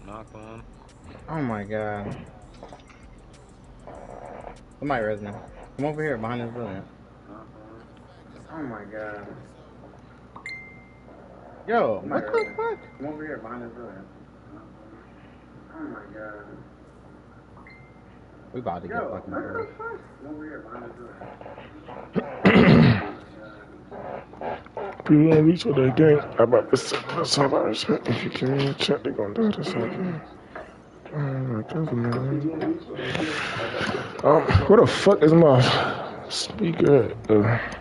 Knock one. Oh my god. Somebody res me. Come over here behind this building. Oh my god. Yo, what the fuck? Come over here behind this building. Oh my god. We about to get fucking hurt. Come over here behind this building. You don't reach for that game. I'm about to say somebody said if you can in the chat, they're gonna die this second. Where the fuck is my speaker at?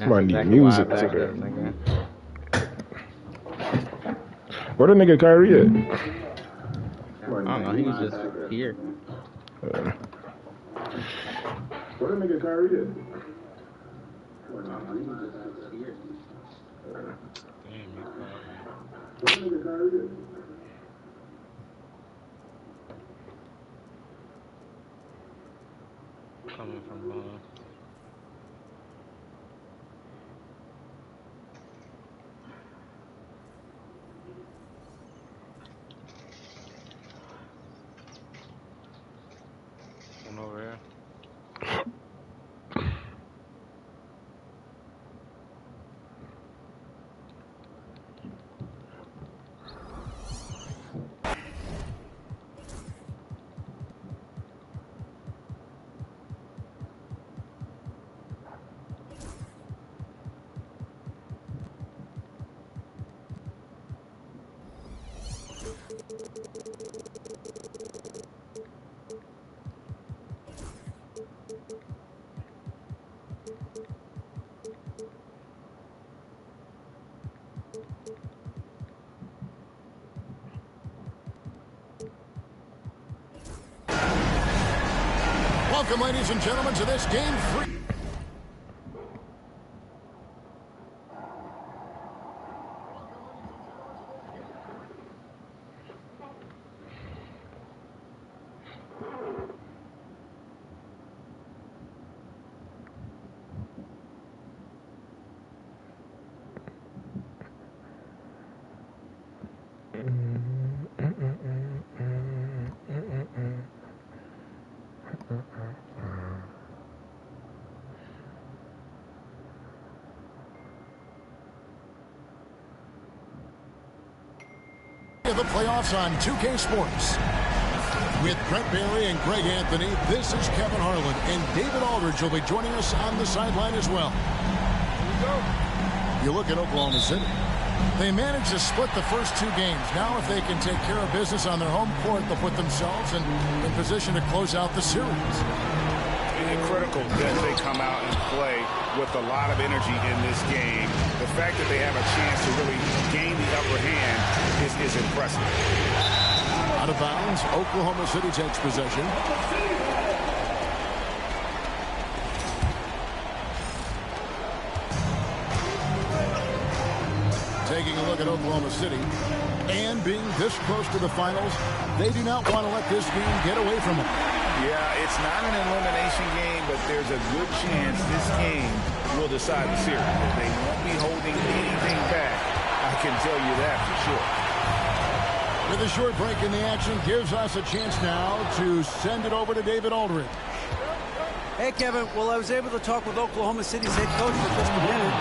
Might need music today. Where the nigga Kyrie at? I don't know, he was just here. Where the nigga Kyrie at? Damn, you caught me. Coming from behind. One over here. Welcome, ladies and gentlemen, to this Game 3. The playoffs on 2K Sports. With Brent Barry and Greg Anthony, this is Kevin Harlan, and David Aldridge will be joining us on the sideline as well. Here we go. You look at Oklahoma City. They managed to split the first two games. Now, if they can take care of business on their home court, they'll put themselves in position to close out the series. It's critical that they come out and play with a lot of energy in this game. The fact that they have a chance to really gain the upper hand is impressive. Out of bounds, Oklahoma City takes possession. Taking a look at Oklahoma City, and being this close to the finals, they do not want to let this game get away from them. Yeah, it's not an elimination game, but there's a good chance this game will decide the series. They won't be holding anything back. I can tell you that for sure. With a short break in the action, gives us a chance now to send it over to David Aldridge. Hey, Kevin. Well, I was able to talk with Oklahoma City's head coach for just a minute,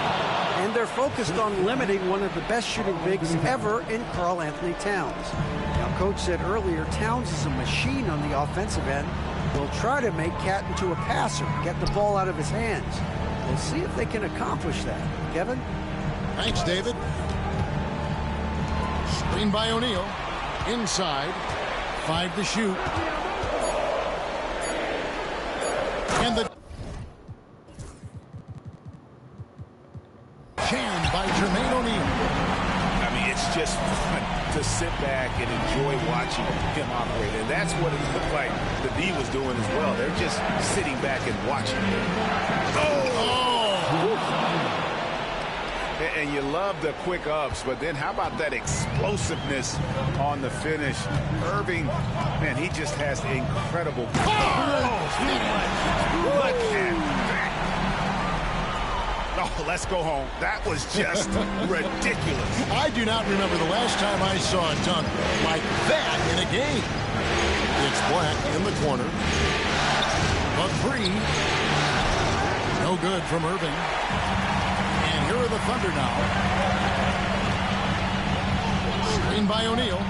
and they're focused on limiting one of the best shooting bigs ever in Karl Anthony Towns. Now, Coach said earlier, Towns is a machine on the offensive end. They'll try to make Cat into a passer, get the ball out of his hands. We'll see if they can accomplish that. Kevin? Thanks, David. Screen by O'Neal. Inside. 5 to shoot. And the can by Jermaine O'Neal. I mean, it's just fun to sit back and enjoy watching him operate. And that's what it looked like the D was doing as well. They're just sitting back and watching. And you love the quick ups, but then how about that explosiveness on the finish? Irving, man, he just has incredible. Look at that. Oh, let's go home. That was just ridiculous. I do not remember the last time I saw a dunk like that in a game. It's Black in the corner. A three. No good from Irving. And here are the Thunder now. Screen by O'Neal.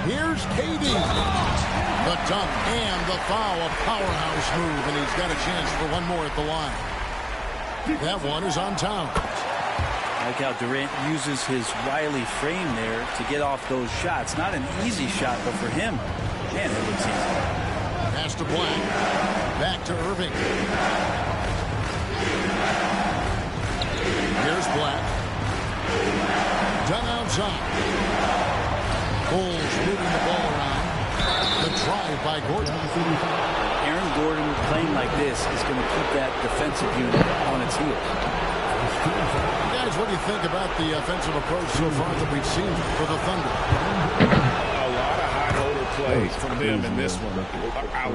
Here's KD. The dunk and the foul. A powerhouse move, and he's got a chance for one more at the line. That one is on Towns. I like how Durant uses his wily frame there to get off those shots. Not an easy shot, but for him, man, it looks easy. Pass to Black. Back to Irving. Here's Black. Done outside. Bulls moving the ball around. The drive by Gordon. Aaron Gordon playing like this is going to keep that defensive unit on its heels. Guys, what do you think about the offensive approach so far that we've seen for the Thunder? A lot of high holder plays from them in this one.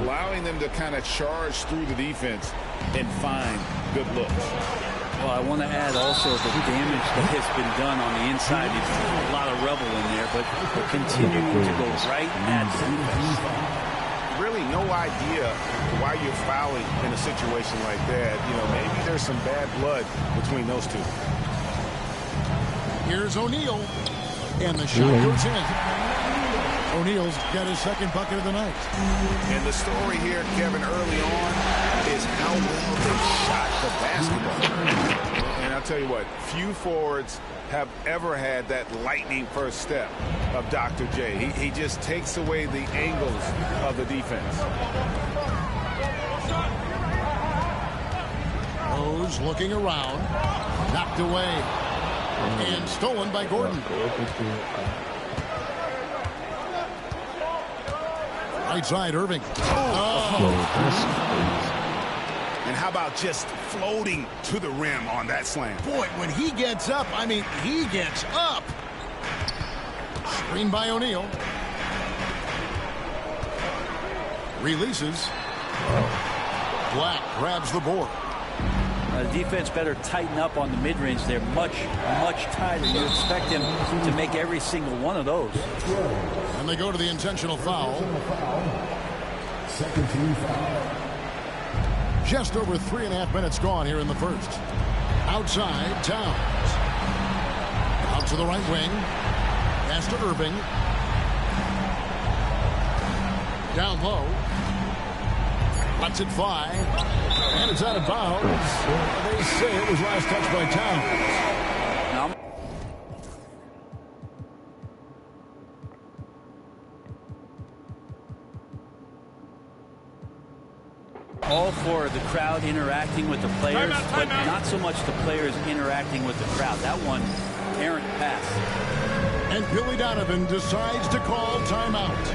Allowing them to kind of charge through the defense and find good looks. Well, I want to add also the damage that has been done on the inside. There's a lot of rubble in there, but we're continuing to go right at the defense. Really no idea why you're fouling in a situation like that. You know, maybe there's some bad blood between those two. Here's O'Neal, and the shot goes in. O'Neal's got his second bucket of the night. And the story here, Kevin, early on is how well they shot the basketball. And I'll tell you what, few forwards have ever had that lightning first step of Dr. J. He just takes away the angles of the defense. Rose looking around. Knocked away. And stolen by Gordon. Right side, Irving. And how about just floating to the rim on that slam? Boy, when he gets up, I mean, he gets up. Screen by O'Neal. Releases. Black grabs the board. The defense better tighten up on the mid-range. They're much, much tighter. You expect him to make every single one of those. And they go to the intentional foul. Second team foul. Just over 3.5 minutes gone here in the first. Outside, Towns. Out to the right wing. Pass to Irving. Down low. Lets it fly. And it's out of bounds. They say it was last touched by Towns. Now, all for the crowd interacting with the players, but not so much the players interacting with the crowd. That one, errant pass. And Billy Donovan decides to call timeout.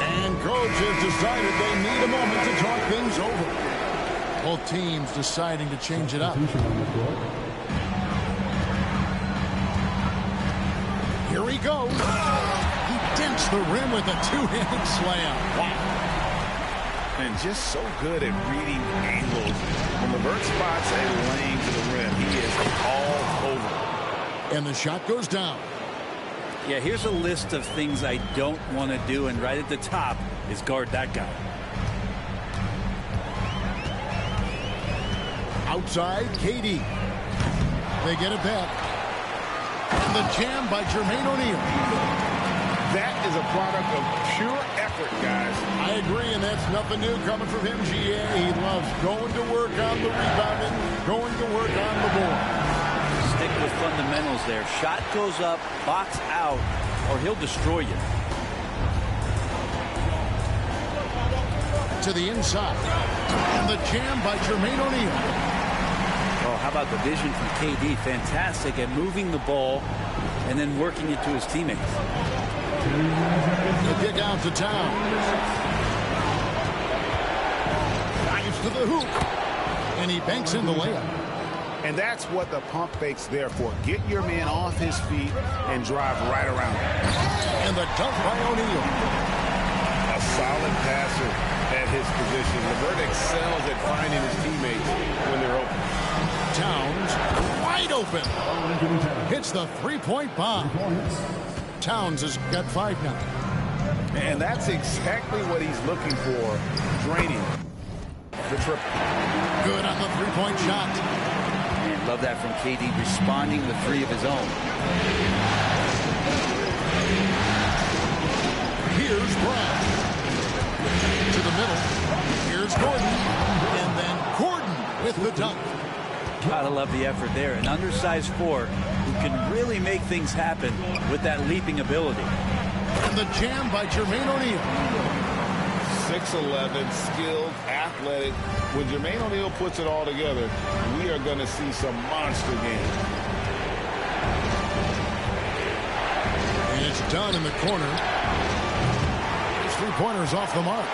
And coach has decided they need a moment to talk things over. Both teams deciding to change it up. Here he goes. He dents the rim with a two-handed slam. Wow. And just so good at reading angles. When LeVert spots a lane to the rim, he is all over. And the shot goes down. Yeah, here's a list of things I don't want to do, and right at the top is guard that guy. Outside, KD. They get it back. And the jam by Jermaine O'Neal. That is a product of pure effort, guys. I agree, and that's nothing new coming from him, GA. He loves going to work on the rebounding, going to work on the board. Stick with fundamentals there. Shot goes up, box out, or he'll destroy you. To the inside. And the jam by Jermaine O'Neal. Oh, how about the vision from KD? Fantastic at moving the ball and then working it to his teammates. The kick out to Towns. Drives to the hoop. And he banks in the layup. And that's what the pump fake's there for. Get your man off his feet and drive right around him. And the dunk by O'Neal. A solid passer at his position. LeVert excels at finding his teammates when they're open. Towns, wide open. Hits the three-point bomb. Towns has got 5 now. And that's exactly what he's looking for, draining the triple. Good on the three-point shot. And love that from KD, responding with 3 of his own. Here's Brown. To the middle. Here's Gordon. And then Gordon with the dunk. Gotta love the effort there. An undersized 4 who can really make things happen with that leaping ability. And the jam by Jermaine O'Neal. 6'11", skilled, athletic. When Jermaine O'Neal puts it all together, we are going to see some monster games. And it's done in the corner. His three-pointer's off the mark.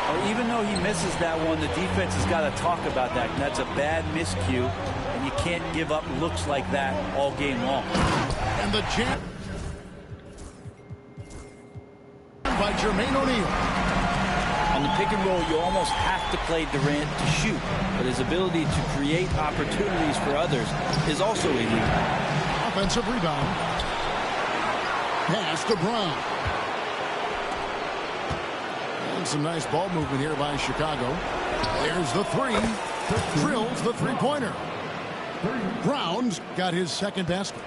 Or even though he misses that one, the defense has got to talk about that. And that's a bad miscue, and you can't give up looks like that all game long. And the jam by Jermaine O'Neal. On the pick and roll, you almost have to play Durant to shoot, but his ability to create opportunities for others is also elite. Offensive rebound. Pass to Brown. And some nice ball movement here by Chicago. There's the 3. Drills the three-pointer. Brown's got his second basket.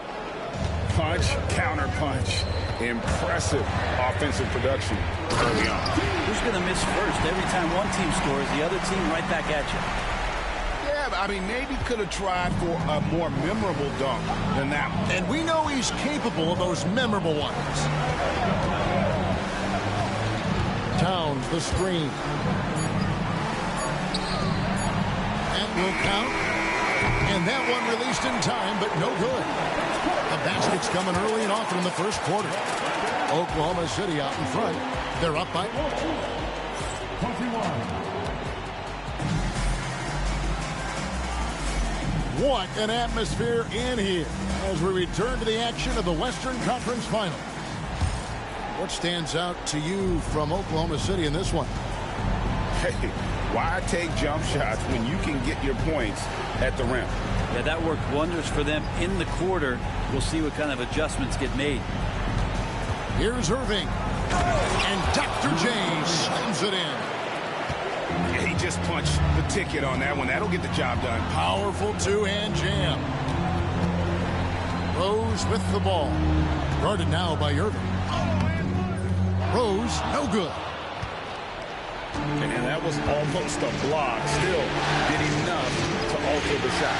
Punch, counter punch. Impressive offensive production early on. Who's going to miss first? Every time one team scores, the other team right back at you. Yeah, I mean, maybe could have tried for a more memorable dunk than that one. And we know he's capable of those memorable ones. Towns, the screen. That will count. And that one released in time, but no good. The basket's coming early and often in the first quarter. Oklahoma City out in front. They're up by 21. What an atmosphere in here as we return to the action of the Western Conference Final. What stands out to you from Oklahoma City in this one? Hey, why take jump shots when you can get your points at the rim? Yeah, that worked wonders for them in the quarter. We'll see what kind of adjustments get made. Here's Irving. And Dr. J slams it in. Yeah, he just punched the ticket on that one. That'll get the job done. Powerful two-hand jam. Rose with the ball. Guarded now by Irving. Rose, no good. And that was almost a block. Still did enough to alter the shot.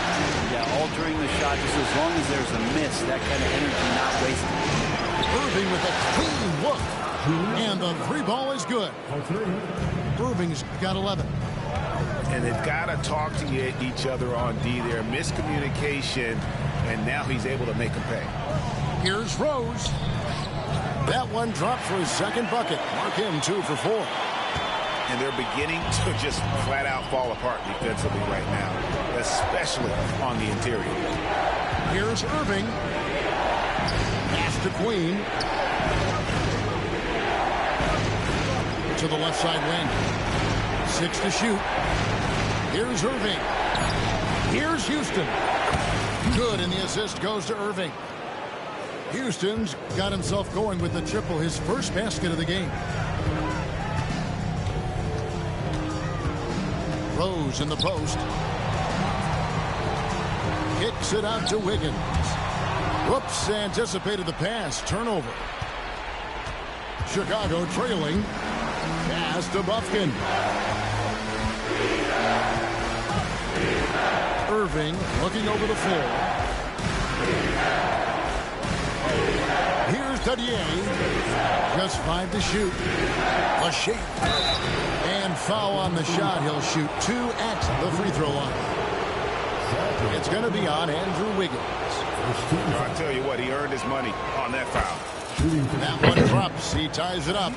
Yeah, altering the shot just as long as there's a miss, that kind of energy not wasted. Irving with a clean look. And the 3 ball is good. Irving's got 11. And they've got to talk to each other on D there. Miscommunication, and now he's able to make a pay. Here's Rose. That one dropped for his second bucket. Mark him 2 for 4. And they're beginning to just flat out fall apart defensively right now, especially on the interior. Here's Irving. Pass to Queen. To the left side wing. 6 to shoot. Here's Irving. Here's Houston. Good, and the assist goes to Irving. Houston's got himself going with the triple, his first basket of the game. Rose in the post. Kicks it out to Wiggins. Whoops, anticipated the pass. Turnover. Chicago trailing. Pass to Bufkin. Irving looking over the floor. Here's Dadier. Just 5 to shoot. A shake. And foul on the shot. He'll shoot 2 at the free throw line. It's going to be on Andrew Wiggins. I'll tell you what, he earned his money on that foul. That one drops. He ties it up.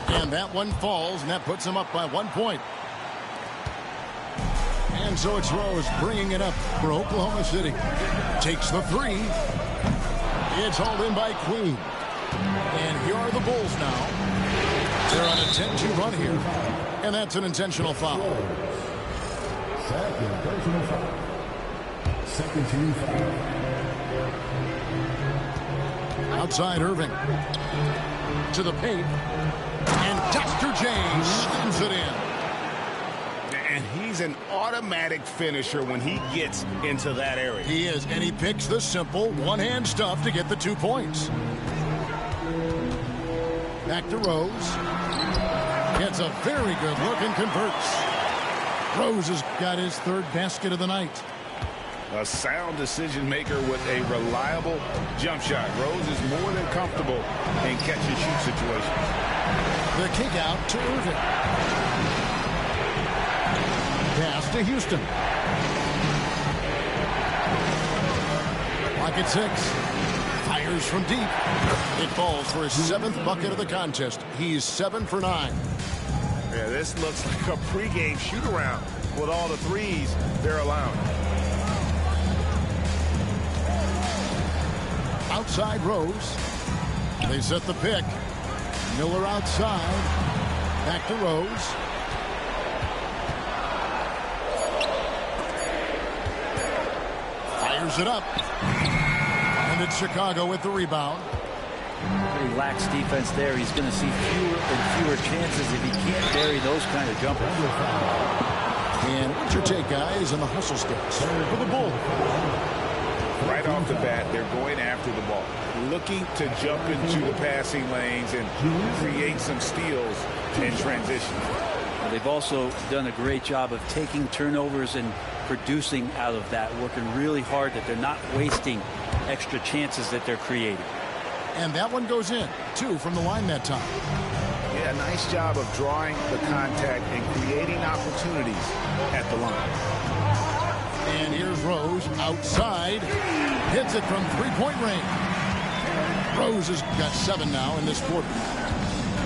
And that one falls, and that puts him up by 1 point. And so it's Rose bringing it up for Oklahoma City. Takes the 3. It's hauled in by Queen. And here are the Bulls now. They're on a 10-2 run here. And that's an intentional foul. Second personal foul. Second team foul. Outside Irving. To the paint. And Dr. J slams it in. And he's an automatic finisher when he gets into that area. He is, and he picks the simple one-hand stuff to get the 2 points. Back to Rose. Gets a very good look and converts. Rose has got his third basket of the night. A sound decision maker with a reliable jump shot. Rose is more than comfortable in catch-and-shoot situations. The kick out to Irving. Pass to Houston. Clock at 6. Fires from deep. It falls for his 7th bucket of the contest. He's 7 for 9. Yeah, this looks like a pregame shoot-around with all the threes they're allowing. Outside Rose. They set the pick. Miller outside. Back to Rose. Fires it up. And it's Chicago with the rebound. Pretty lax defense there. He's going to see fewer and fewer chances if he can't bury those kind of jumpers. And what's your take, guys, on the hustle steps for the Bulls? Right off the bat, they're going after the ball, looking to jump into the passing lanes and create some steals in transition. They've also done a great job of taking turnovers and producing out of that, working really hard that they're not wasting extra chances that they're creating. And that one goes in. 2 from the line that time. Yeah, nice job of drawing the contact and creating opportunities at the line. And here's Rose outside. Hits it from three-point range. Rose has got 7 now in this quarter.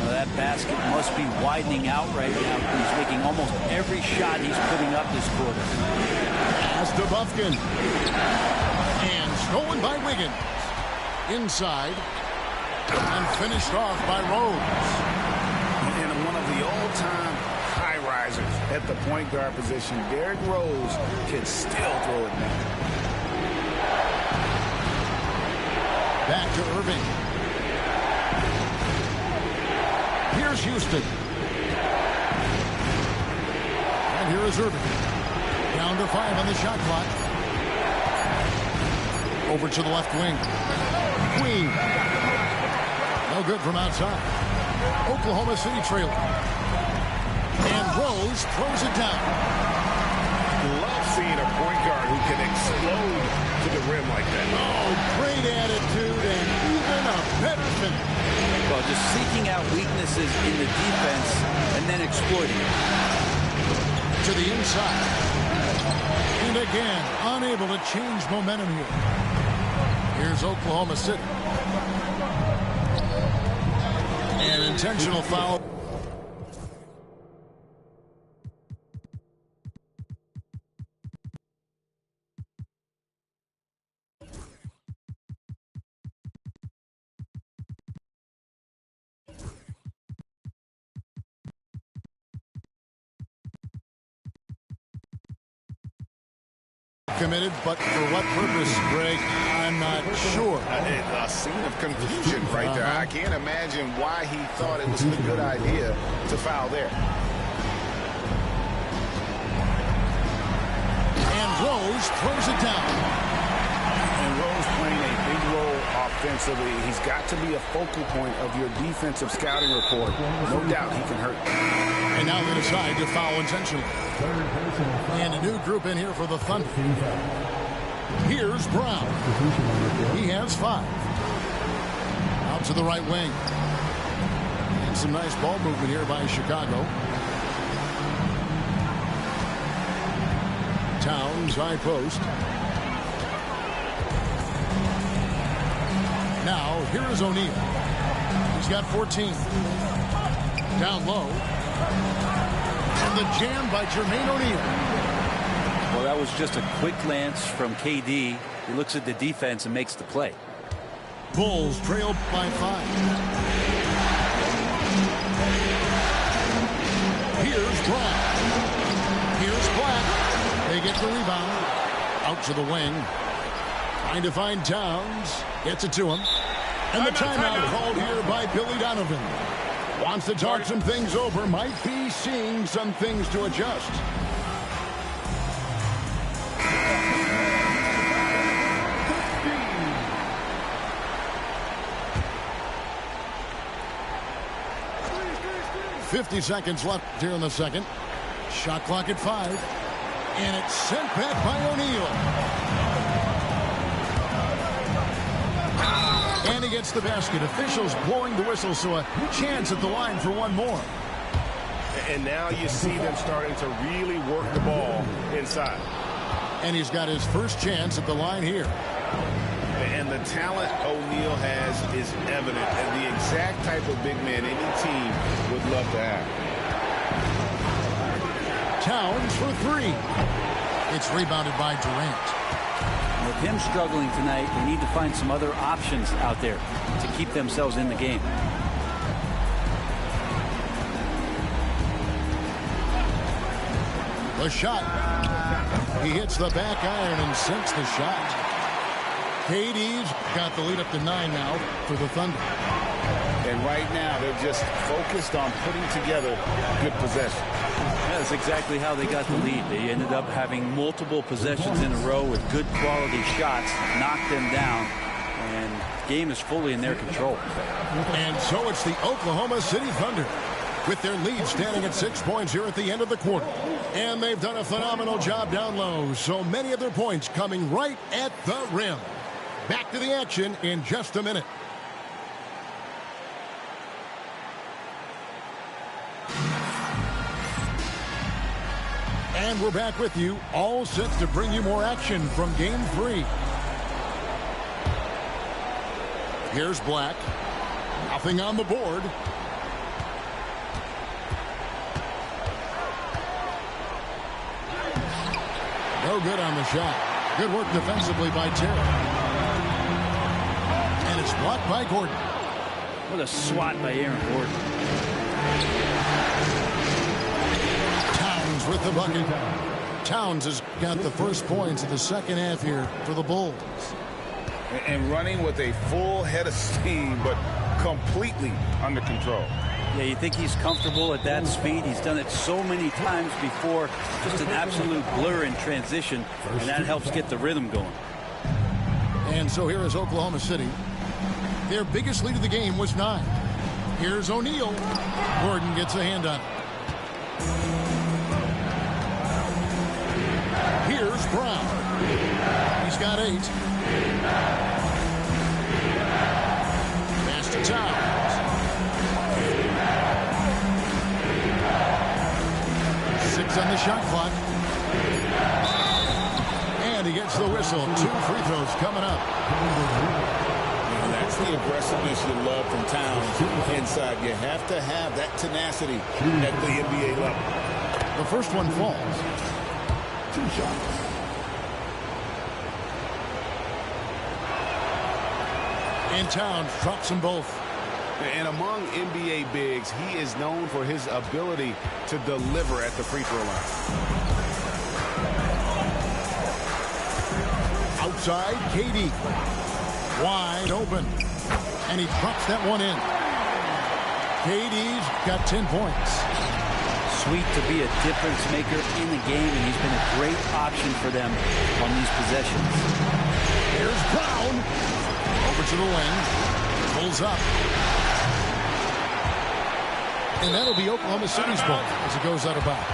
Well, that basket must be widening out right now. He's making almost every shot he's putting up this quarter. Pass to Bufkin. And stolen by Wiggins. Inside. And finished off by Rose. And one of the all-time high risers at the point guard position, Derrick Rose can still throw it down. Back to Irving. Here's Houston. And here is Irving. Down to 5 on the shot clock. Over to the left wing. Queen. No good from outside. Oklahoma City trailing. And Rose throws it down. Love seeing a point guard who can explode to the rim like that. Oh, great attitude and even a better finish. Well, just seeking out weaknesses in the defense and then exploiting it. To the inside. And again, unable to change momentum here. Here's Oklahoma City. An intentional foul. Committed, but for what purpose, Greg? I'm not sure. A scene of confusion right there. I can't imagine why he thought it was a good idea to foul there. And Rose throws it down. And Rose playing a big role offensively. He's got to be a focal point of your defensive scouting report. No doubt he can hurt. And now they decide to foul intentionally. And a new group in here for the Thunder. Here's Brown. He has 5. Out to the right wing. And some nice ball movement here by Chicago. Towns, high post. Now, here is O'Neal. He's got 14. Down low. And the jam by Jermaine O'Neal. Well, that was just a quick glance from KD. He looks at the defense and makes the play. Bulls trail by 5. Here's Brown. Here's Black. get the rebound. Out to the wing. Trying to find Towns. Gets it to him. And the timeout called here by Billy Donovan. Wants to talk some things over. Might be seeing some things to adjust. .50 seconds left here in the second. Shot clock at 5. And it's sent back by O'Neal. And he gets the basket. Officials blowing the whistle, so a chance at the line for one more. And now you see them starting to really work the ball inside. And he's got his first chance at the line here. And the talent O'Neal has is evident, and the exact type of big man any team would love to have. Towns for 3. It's rebounded by Durant. With him struggling tonight, they need to find some other options out there to keep themselves in the game. The shot. He hits the back iron and sinks the shot. KD's got the lead up to 9 now for the Thunder. And right now, they're just focused on putting together good possession. That's exactly how they got the lead. They ended up having multiple possessions in a row with good quality shots, knocked them down, and the game is fully in their control. And so it's the Oklahoma City Thunder with their lead standing at 6 points here at the end of the quarter. And they've done a phenomenal job down low, so many of their points coming right at the rim. Back to the action in just a minute. And we're back with you, all set to bring you more action from Game 3. Here's Black. Nothing on the board. No good on the shot. Good work defensively by Terry. And it's blocked by Gordon. What a swat by Aaron Gordon. Towns with the bucket. Towns has got the first points of the second half here for the Bulls. And running with a full head of steam, but completely under control. Yeah, you think he's comfortable at that speed. He's done it so many times before. Just an absolute blur in transition, and that helps get the rhythm going. And so here is Oklahoma City. Their biggest lead of the game was 9. Here's O'Neal. Gordon gets a hand on it. Here's Brown. He's got 8. Pass to Towns. 6 on the shot clock. And he gets the whistle. 2 free throws coming up. And that's the aggressiveness you love from Towns inside. You have to have that tenacity at the NBA level. The first one falls. 2 shots. And Towns drops them both. And among NBA bigs, he is known for his ability to deliver at the free throw line. Outside, KD. Wide open. And he drops that one in. KD's got 10 points. Sweet to be a difference maker in the game, and he's been a great option for them on these possessions. Here's Brown. Over to the wing. Pulls up. And that'll be Oklahoma City's ball as it goes out of bounds.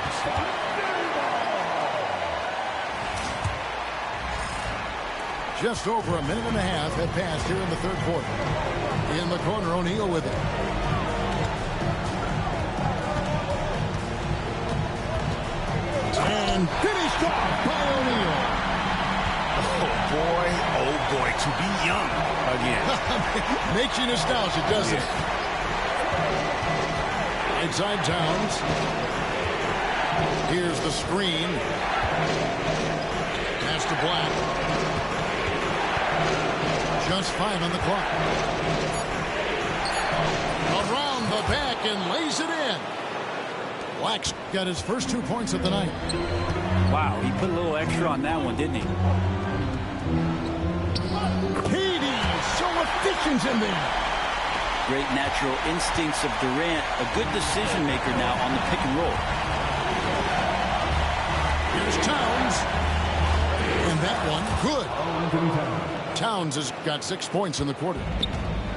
Just over a minute and a half had passed here in the third quarter. In the corner, O'Neal with it. And finished off by O'Neal. Oh boy, to be young again. Makes you nostalgic, doesn't it? Inside Towns. Here's the screen. Pass to Black. Just 5 on the clock. Around the back and lays it in. Wax got his first 2 points of the night. Wow, he put a little extra on that one, didn't he? Katie, so efficient in there. Great natural instincts of Durant. A good decision maker now on the pick and roll. Here's Towns. And that one, good. Towns has got 6 points in the quarter.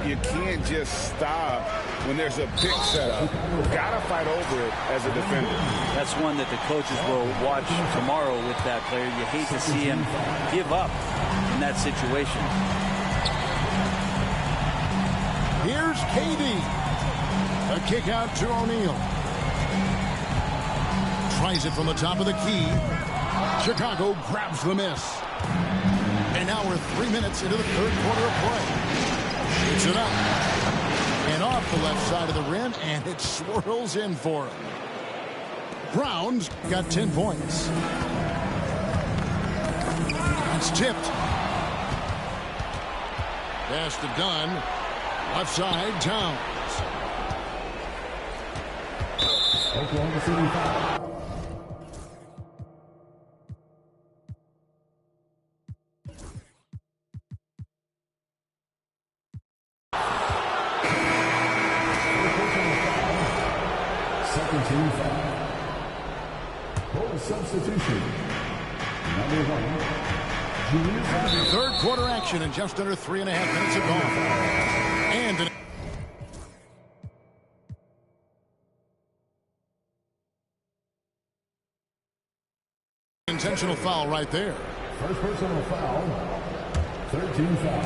You can't just stop when there's a pick set up. Got to fight over it as a defender. That's one that the coaches will watch tomorrow with that player. You hate to see him give up in that situation. Here's KD. A kick out to O'Neal. Tries it from the top of the key. Chicago grabs the miss. And now we're 3 minutes into the third quarter of play. Shoots it up. And off the left side of the rim, and it swirls in for him. Brown's got 10 points. It's tipped. Pass to Dunn. Left side, Towns. Oklahoma City foul. Second team foul. For substitution, number 1, Julius. Third quarter action in just under 3.5 minutes have gone. And an intentional foul right there. First personal foul. 13 foul.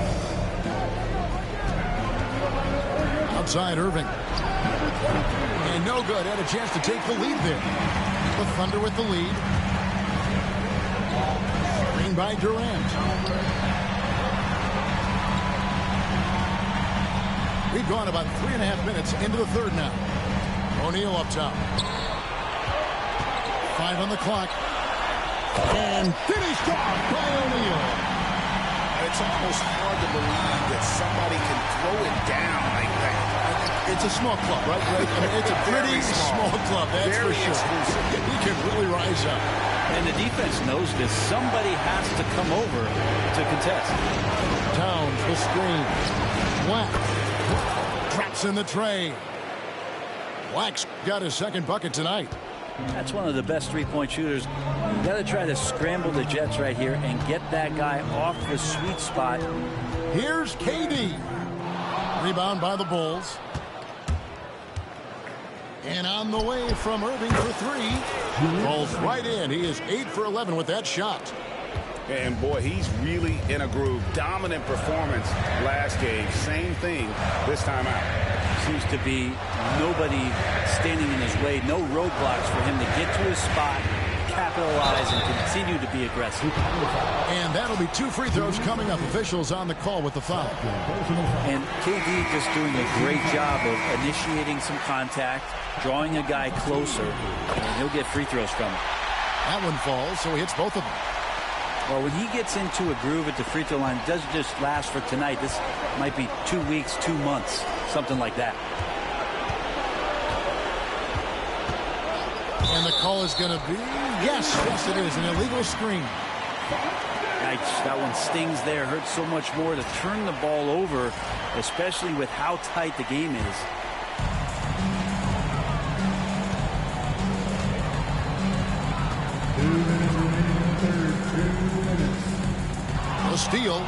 Outside Irving. And no good. Had a chance to take the lead there. The Thunder with the lead. Screen by Durant. We've gone about 3.5 minutes into the third now. O'Neal up top. 5 on the clock. And finished off by O'Neal. It's almost hard to believe that somebody can throw it down like that. It's a small club, right? I mean, it's a pretty small club, that's Very for sure. exclusive. He can really rise up. And the defense knows this. Somebody has to come over to contest. Towns, the screen. Wax traps in the tray. Wax got his second bucket tonight. That's one of the best three-point shooters. You got to try to scramble the Jets right here and get that guy off the sweet spot. Here's KD. Rebound by the Bulls. And on the way from Irving for 3. Falls right in. He is 8 for 11 with that shot. And boy, he's really in a groove. Dominant performance last game. Same thing this time out. Seems to be nobody standing in his way. No roadblocks for him to get to his spot, capitalize, and continue to be aggressive. And that'll be 2 free throws coming up. Officials on the call with the foul. And KD just doing a great job of initiating some contact, drawing a guy closer, and he'll get free throws from it. That one falls, so he hits both of them. Well, when he gets into a groove at the free throw line, it doesn't just last for tonight. This might be 2 weeks, 2 months, something like that. And the call is going to be, yes, it is, an illegal screen. Yikes, that one stings there. Hurts so much more to turn the ball over, especially with how tight the game is. The steal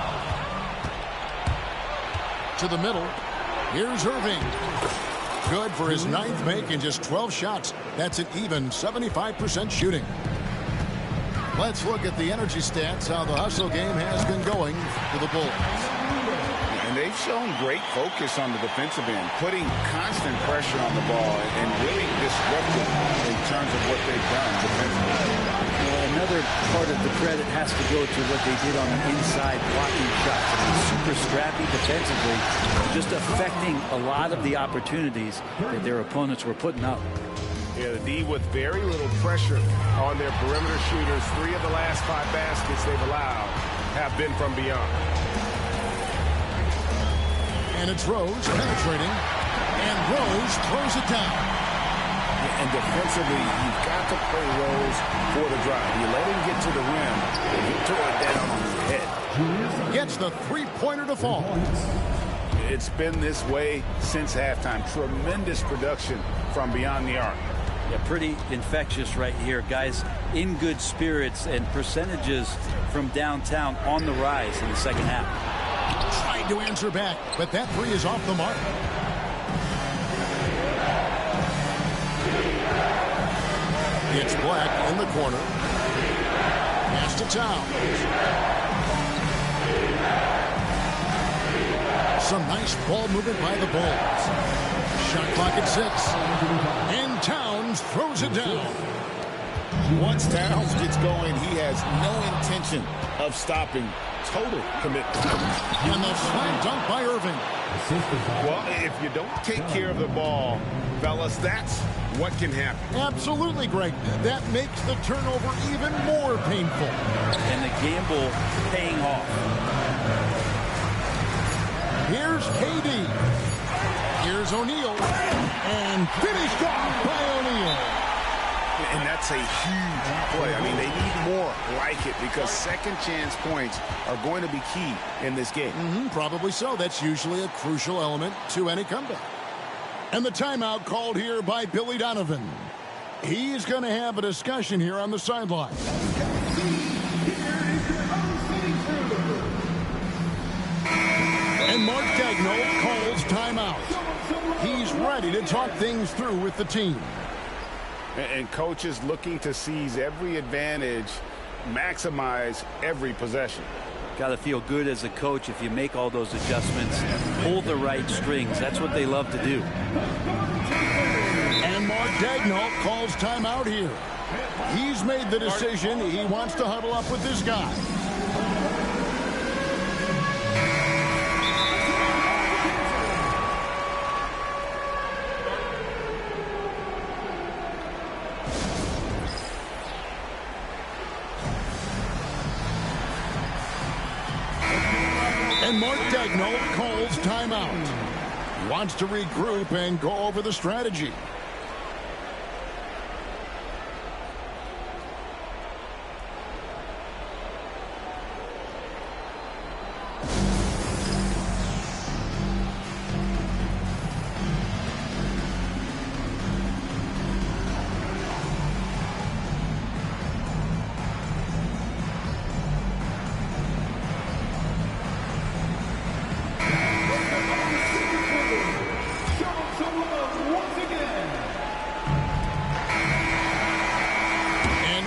to the middle. Here's Irving. Good for his 9th make in just 12 shots. That's an even 75% shooting. Let's look at the energy stats, how the hustle game has been going for the Bulls. And they've shown great focus on the defensive end, putting constant pressure on the ball and really disruptive in terms of what they've done defensively. Another part of the credit has to go to what they did on the inside blocking shots. I mean, super scrappy defensively, just affecting a lot of the opportunities that their opponents were putting up. Yeah, the D with very little pressure on their perimeter shooters. 3 of the last 5 baskets they've allowed have been from beyond. And it's Rose penetrating. And Rose throws it down. And defensively, you've got to play those for the drive. You let him get to the rim, and he tore it down on his head. Gets the three-pointer to fall. It's been this way since halftime. Tremendous production from beyond the arc. Yeah, pretty infectious right here. Guys in good spirits, and percentages from downtown on the rise in the second half. Tried to answer back, but that three is off the mark. It's Black in the corner. Pass to Towns. Some nice ball movement by the Bulls. Shot clock at 6. And Towns throws it down. Once Towns gets going, he has no intention of stopping. Total commitment. And the slam dunk by Irving. Well, if you don't take care of the ball, fellas, that's what can happen. Absolutely, Greg. That makes the turnover even more painful. And the gamble paying off. Here's KD. Here's O'Neal. And finished off by O'Neal. And that's a huge play. I mean, they need more like it because second chance points are going to be key in this game. Probably so. That's usually a crucial element to any comeback. And the timeout called here by Billy Donovan. He's going to have a discussion here on the sideline. And Mark Daigneault calls timeout. He's ready to talk things through with the team. And coaches looking to seize every advantage, maximize every possession. Got to feel good as a coach if you make all those adjustments, pull the right strings. That's what they love to do. And Mark Daigneault calls timeout here. He's made the decision. He wants to huddle up with this guy. And Mark Daigneault calls timeout. He wants to regroup and go over the strategy.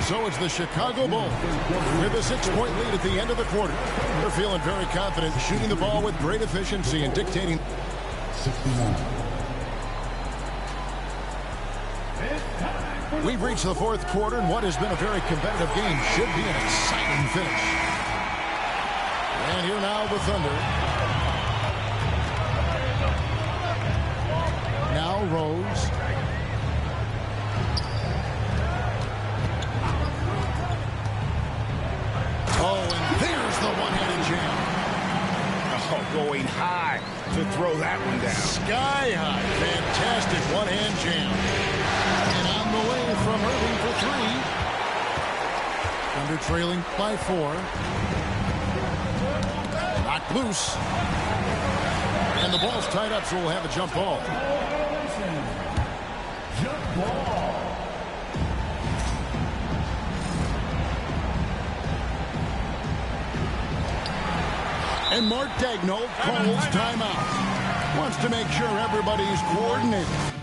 So it's the Chicago Bulls with a 6-point lead at the end of the quarter. They're feeling very confident, shooting the ball with great efficiency and dictating. 69. We've reached the fourth quarter, and what has been a very competitive game should be an exciting finish. And here now the Thunder. Now Rose. Going high to throw that one down. Sky high. Fantastic one-hand jam. And on the way from Irving for 3. Thunder trailing by 4. Knocked loose. And the ball's tied up, so we'll have a jump ball. Jump ball. And Mark Daigneault calls timeout. Wants to make sure everybody's coordinated.